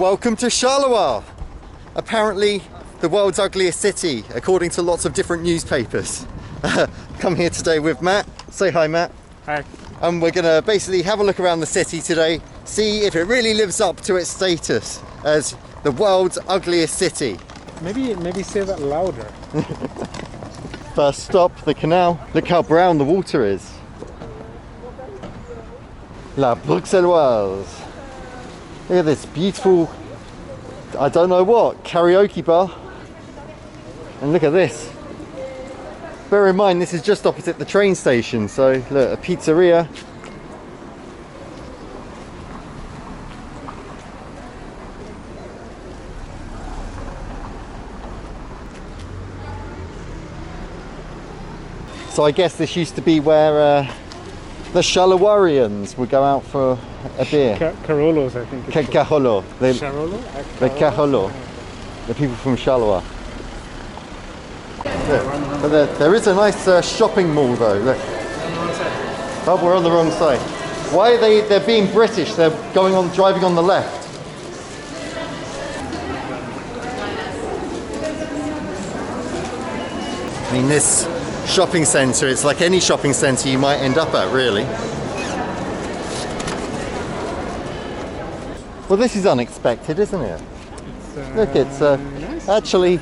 Welcome to Charleroi! Apparently the world's ugliest city, according to lots of different newspapers. Come here today with Matt. Say hi, Matt. Hi. And we're gonna basically have a look around the city today, see if it really lives up to its status as the world's ugliest city. Maybe say that louder. First stop, the canal. Look how brown the water is. La Bruxelloise. Look at this beautiful, I don't know what, karaoke bar. And look at this. Bear in mind, this is just opposite the train station, so look, a pizzeria. So I guess this used to be where the Charleroi would go out for a beer. Carolos, I think. Caholo. The Caholo. The people from Charleroi. But there is a nice shopping mall though. Look. Oh, we're on the wrong side. Why are they're being British? They're driving on the left. I mean, this shopping centre, it's like any shopping centre you might end up at, really. Well, this is unexpected, isn't it? Look, it's nice. Actually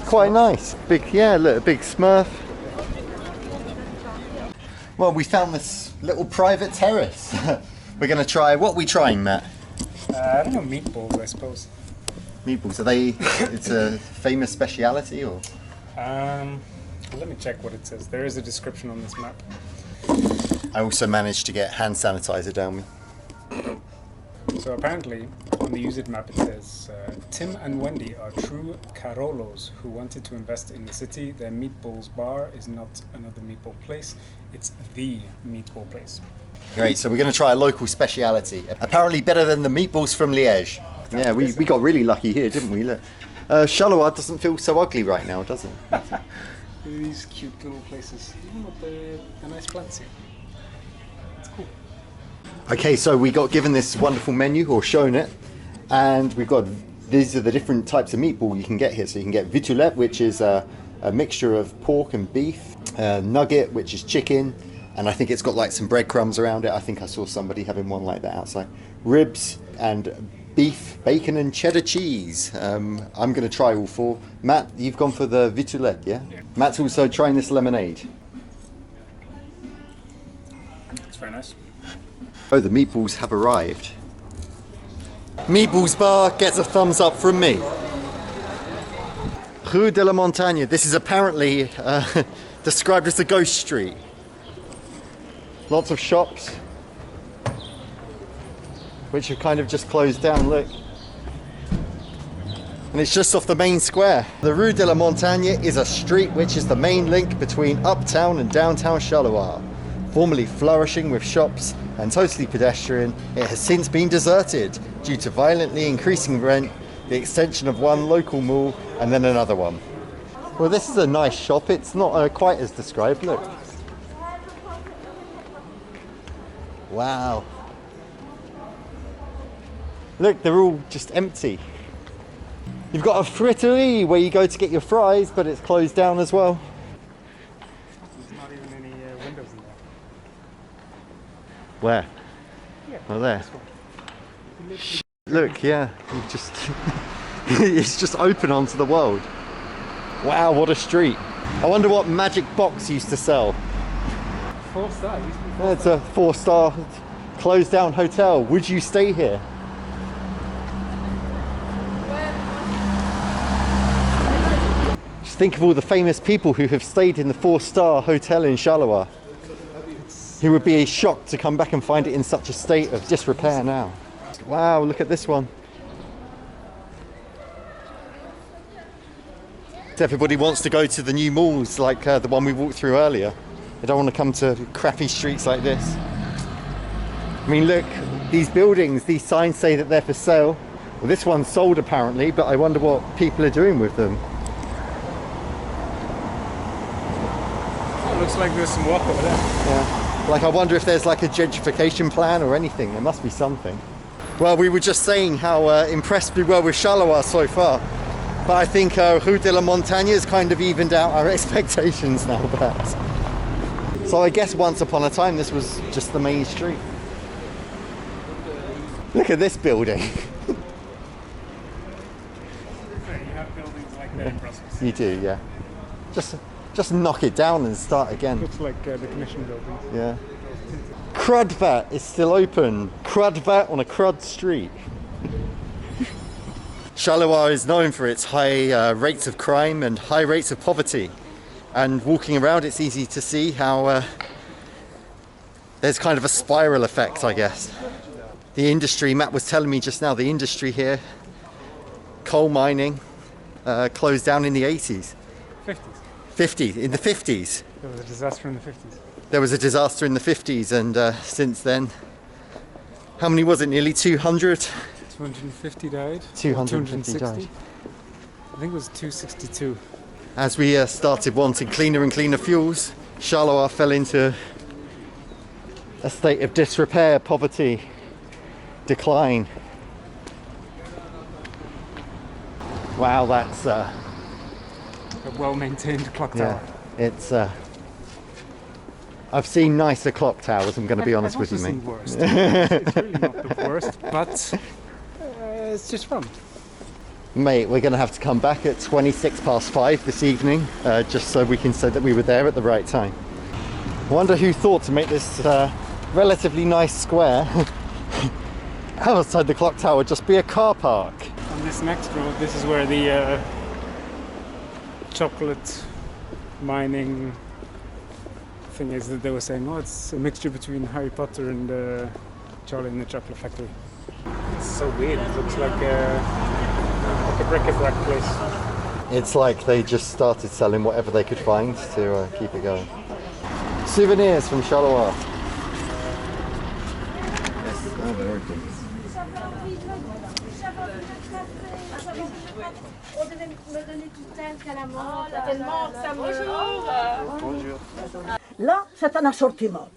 quite nice. Look, a big Smurf. Well, we found this little private terrace. We're going to try, what are we trying, Matt? I don't know, meatballs, I suppose. Meatballs, are they, it's a famous speciality or? Let me check what it says. There is a description on this map. I also managed to get hand sanitizer down me. So apparently, on the Use It map it says, Tim and Wendy are true Carolos who wanted to invest in the city. Their meatballs bar is not another meatball place, it's the meatball place. Great, so we're going to try a local speciality. Apparently better than the meatballs from Liège. Yeah, we got really lucky here, didn't we? Look. Charleroi doesn't feel so ugly right now, does it? These cute little places. You know, the nice plants here. It's cool. Okay, so we got given this wonderful menu, or shown it, and we've got, these are the different types of meatball you can get here. So you can get vitulet, which is a mixture of pork and beef, nugget, which is chicken, and I think it's got like some breadcrumbs around it. I think I saw somebody having one like that outside. Ribs and beef, bacon and cheddar cheese. I'm going to try all four. Matt, you've gone for the vitulet, yeah? Matt's also trying this lemonade. It's very nice. Oh, the meatballs have arrived. Meatballs bar gets a thumbs up from me. Rue de la Montagne. This is apparently described as a ghost street. Lots of shops, which are kind of just closed down, look. And it's just off the main square. The Rue de la Montagne is a street which is the main link between uptown and downtown Charleroi. Formerly flourishing with shops and totally pedestrian, it has since been deserted due to violently increasing rent, the extension of one local mall and then another one. Well, this is a nice shop. It's not quite as described, look. Wow. Look, they're all just empty. You've got a friterie where you go to get your fries, but it's closed down as well. There's not even any windows in there. Where? Yeah, oh, there. This one. Look, yeah, you just it's just open onto the world. Wow, what a street. I wonder what Magic Box used to sell. 4-star. Yeah, it's a 4-star closed down hotel. Would you stay here? Just think of all the famous people who have stayed in the 4-star hotel in Charleroi. Who would be shocked to come back and find it in such a state of disrepair now. Wow, look at this one. Everybody wants to go to the new malls like the one we walked through earlier. They don't want to come to crappy streets like this. I mean, look, these buildings, these signs say that they're for sale. Well, this one's sold apparently, but I wonder what people are doing with them. Oh, looks like there's some walk over there. Yeah. Like, I wonder if there's like a gentrification plan or anything. There must be something. Well, we were just saying how impressed we were with Charleroi so far, but I think Rue de la Montagne has kind of evened out our expectations now, perhaps. So I guess once upon a time this was just the main street. Look at this building. You have buildings like that in Brussels. You do, yeah. Just knock it down and start again. Looks like the Commission buildings. Yeah. Crudvat is still open. Crudvat on a crud street. Charleroi is known for its high rates of crime and high rates of poverty. And walking around, it's easy to see how there's kind of a spiral effect, I guess. The industry, Matt was telling me just now, the industry here, coal mining, closed down in the 80s. 50s. In the 50s. There was a disaster in the 50s. There was a disaster in the 50s, and since then, how many was it? Nearly 200? 250 died. 250 died. I think it was 262. As we started wanting cleaner and cleaner fuels, Charleroi fell into a state of disrepair, poverty, decline. Wow, that's A well-maintained clock tower. it's I've seen nicer clock towers, I'm going to be honest with you, mate. I've also seen worse. It's really not the worst, but it's just fun. Mate, we're going to have to come back at 5:26 this evening, just so we can say that we were there at the right time. I wonder who thought to make this relatively nice square outside the clock tower just be a car park. On this next road, this is where the chocolate mining thing is that they were saying, oh, it's a mixture between Harry Potter and Charlie and the Chocolate Factory. It's so weird. It looks like a bric-a-brac place. It's like they just started selling whatever they could find to keep it going. Souvenirs from Charleroi. Oh, very good. Là, c'est un assortiment.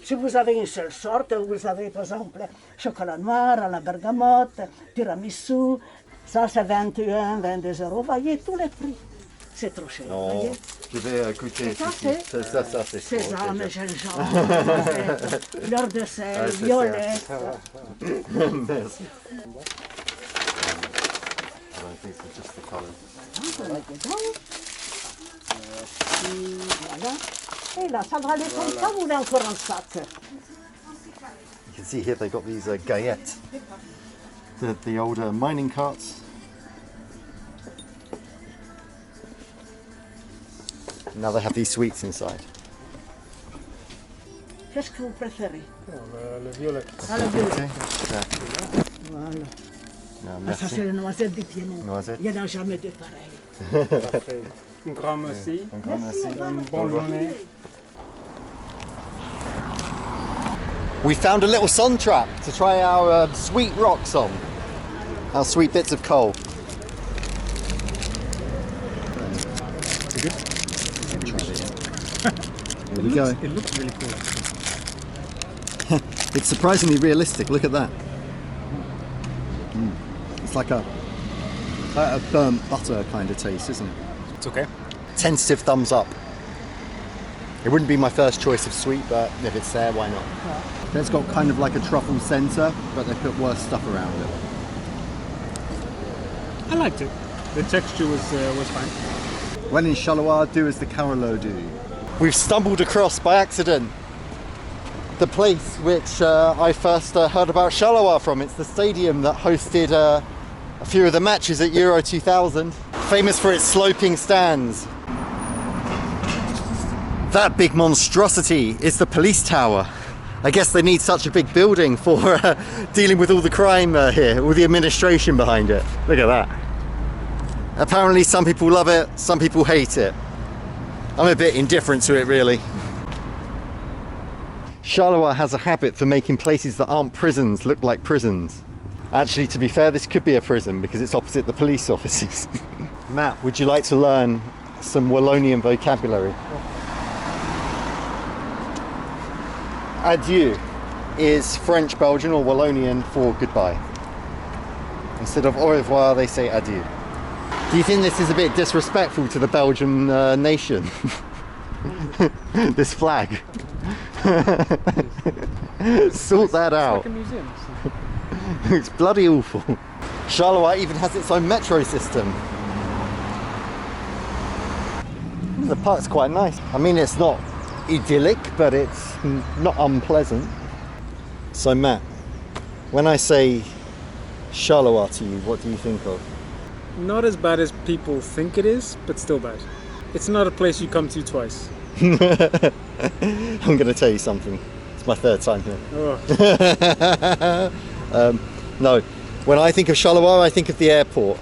Si vous avez une seule sorte, vous avez par exemple chocolat noir à la bergamote, tiramisu, ça c'est 21, 22 euros. Voyez tous les prix. C'est trop cher. Non, Voyez. je vais goûter. Ça, c'est sésame, gingembre, fleur de sel, violette. Merci. Voilà. Et là, ça va aller comme ça, vous voulez encore un sac. You can see here they got these gaillettes, the old mining carts. Now they have these sweets inside. Qu'est-ce que vous préférez? Le violet. Ah, le violet. Okay. Voilà. No, Ah, ça, merci. c'est les noisettes du Piémont. Noisettes. Il n'y en a jamais de pareil. Parfait. Un grand merci. Un grand merci. Une bonne journée. We found a little sun trap to try our sweet rocks on. Our sweet bits of coal. Here we go. It looks really cool. It's surprisingly realistic. Look at that. It's like a burnt butter kind of taste, isn't it? It's okay. Tentative thumbs up. It wouldn't be my first choice of sweet, but if it's there, why not? It's got kind of like a truffle centre, but they put worse stuff around it. I liked it. The texture was fine. When in Charleroi, do as the Charleroi do. We've stumbled across by accident the place which I first heard about Charleroi from. It's the stadium that hosted a few of the matches at Euro 2000. Famous for its sloping stands. That big monstrosity is the police tower. I guess they need such a big building for dealing with all the crime here, all the administration behind it. Look at that. Apparently some people love it, some people hate it. I'm a bit indifferent to it, really. Charleroi has a habit for making places that aren't prisons look like prisons. Actually, to be fair, this could be a prison because it's opposite the police offices. Matt, would you like to learn some Wallonian vocabulary? Adieu. is French Belgian or Wallonian for goodbye. Instead of au revoir, they say adieu. Do you think this is a bit disrespectful to the Belgian nation? This flag. Sort that out. It's like a museum. It's bloody awful. Charleroi even has its own metro system. The park's quite nice. I mean, it's not idyllic, but it's not unpleasant. So Matt, when I say Charleroi to you, what do you think of? Not as bad as people think it is, but still bad. It's not a place you come to twice. I'm going to tell you something. It's my third time here. Oh. No, when I think of Charleroi, I think of the airport.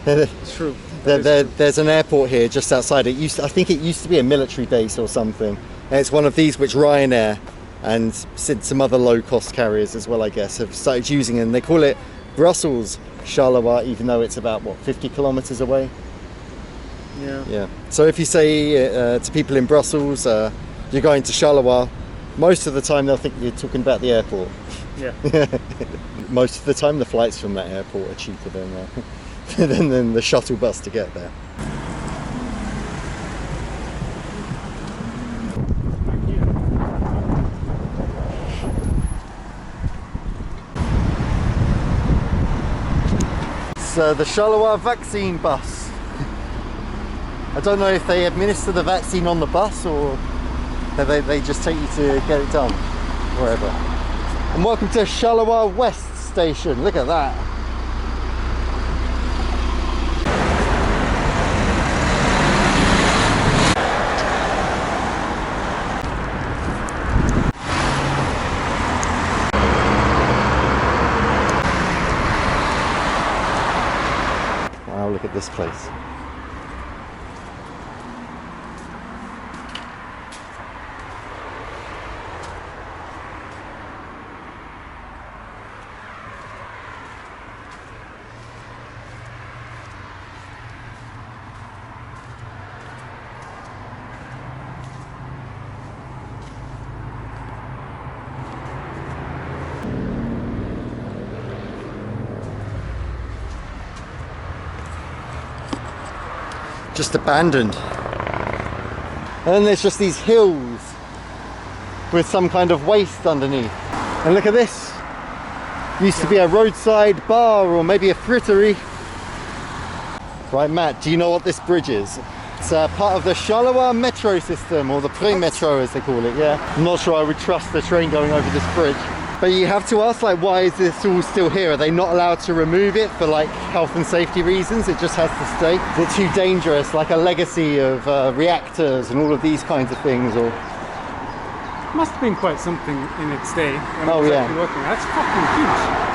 It's true. There's an airport here just outside. I think it used to be a military base or something. And it's one of these which Ryanair and some other low-cost carriers as well, I guess, have started using, and they call it Brussels Charleroi, even though it's about 50 kilometers away. Yeah. So if you say to people in Brussels, you're going to Charleroi, most of the time they'll think you're talking about the airport. Yeah. Most of the time the flights from that airport are cheaper than the shuttle bus to get there. So the Charleroi vaccine bus. I don't know if they administer the vaccine on the bus or they just take you to get it done, wherever. And welcome to Charleroi West Station. Look at that. Wow, look at this place. Just abandoned. And then there's just these hills with some kind of waste underneath. And look at this. Used to be a roadside bar or maybe a frittery. Right, Matt, do you know what this bridge is? It's part of the Charleroi metro system, or the pre-metro as they call it, yeah. I'm not sure I would trust the train going over this bridge. But you have to ask, like, why is this all still here? Are they not allowed to remove it for, like, health and safety reasons? It just has to stay? Is it too dangerous, like a legacy of reactors and all of these kinds of things? Or Must have been quite something in its day when Oh, I was yeah. actually working. That's fucking huge.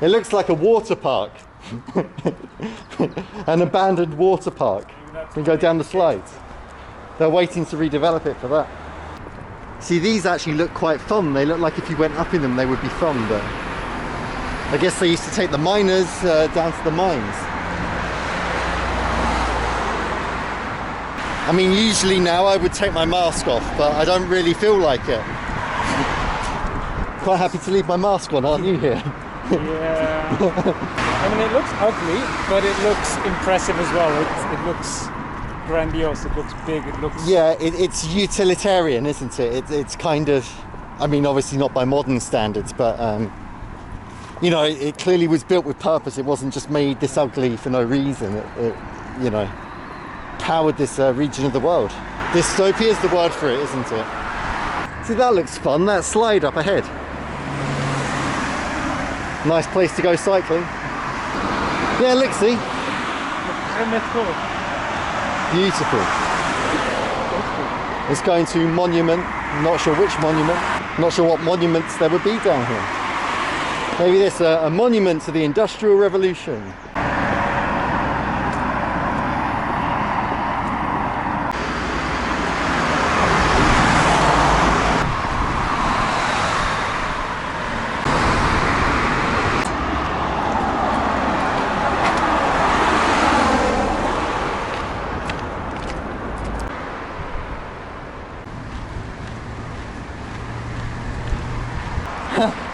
it looks like a water park. An abandoned water park. We go down the slides. They're waiting to redevelop it for that. See, these actually look quite fun. They look like if you went up in them they would be fun, but I guess they used to take the miners down to the mines. I mean, usually now I would take my mask off, but I don't really feel like it. Quite happy to leave my mask on, aren't you here? Yeah. I mean, it looks ugly, but it looks impressive as well. It looks grandiose, it looks big, it looks... Yeah, it's utilitarian, isn't it? It's kind of, I mean, obviously not by modern standards, but you know, it clearly was built with purpose. It wasn't just made this ugly for no reason. It you know, powered this region of the world. Dystopia is the word for it, isn't it? See, that looks fun, that slide up ahead. Nice place to go cycling. Yeah, look, see? Beautiful. It's going to monument, not sure which monument, not sure what monuments there would be down here. Maybe this a monument to the Industrial Revolution.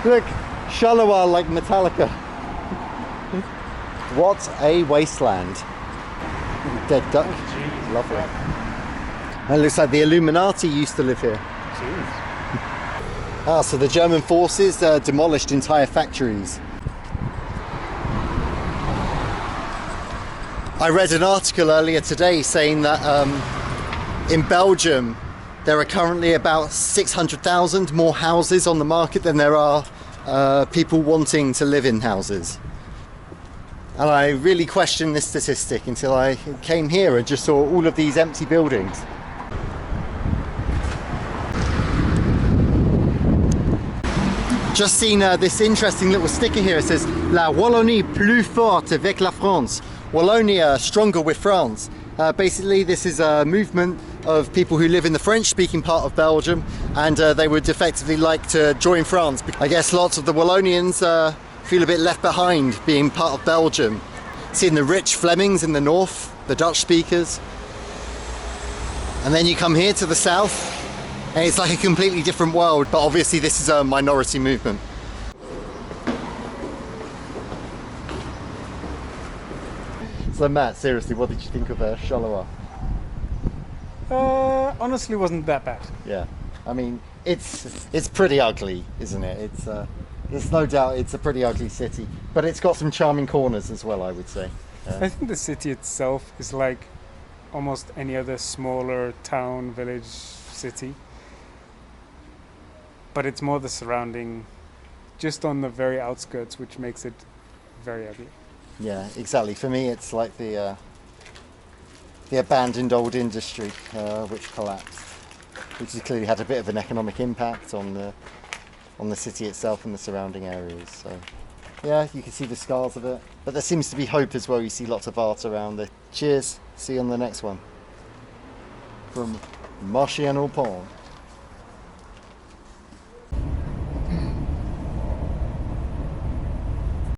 Look, Charleroi like Metallica. What a wasteland. Dead duck. Oh, lovely. And it looks like the Illuminati used to live here. Jeez. Ah, so the German forces demolished entire factories. I read an article earlier today saying that in Belgium there are currently about 600,000 more houses on the market than there are people wanting to live in houses. And I really questioned this statistic until I came here and just saw all of these empty buildings. Just seen this interesting little sticker here. It says La Wallonie plus forte avec la France. Wallonia stronger with France. Basically this is a movement of people who live in the French speaking part of Belgium, and they would effectively like to join France. I guess lots of the Wallonians feel a bit left behind being part of Belgium. Seeing the rich Flemings in the north, the Dutch speakers, and then you come here to the south and it's like a completely different world, but obviously this is a minority movement. So Matt, seriously, what did you think of Charleroi? Honestly, wasn't that bad. Yeah, I mean, it's pretty ugly, isn't it? There's no doubt it's a pretty ugly city, but it's got some charming corners as well, I would say. I think the city itself is like almost any other smaller town, village, city. But it's more the surrounding, just on the very outskirts, which makes it very ugly. Yeah, exactly. For me, it's like the abandoned old industry which collapsed, which has clearly had a bit of an economic impact on the city itself and the surrounding areas. So, yeah, you can see the scars of it. But there seems to be hope as well. You see lots of art around it. Cheers. See you on the next one. From Marchiano Pond.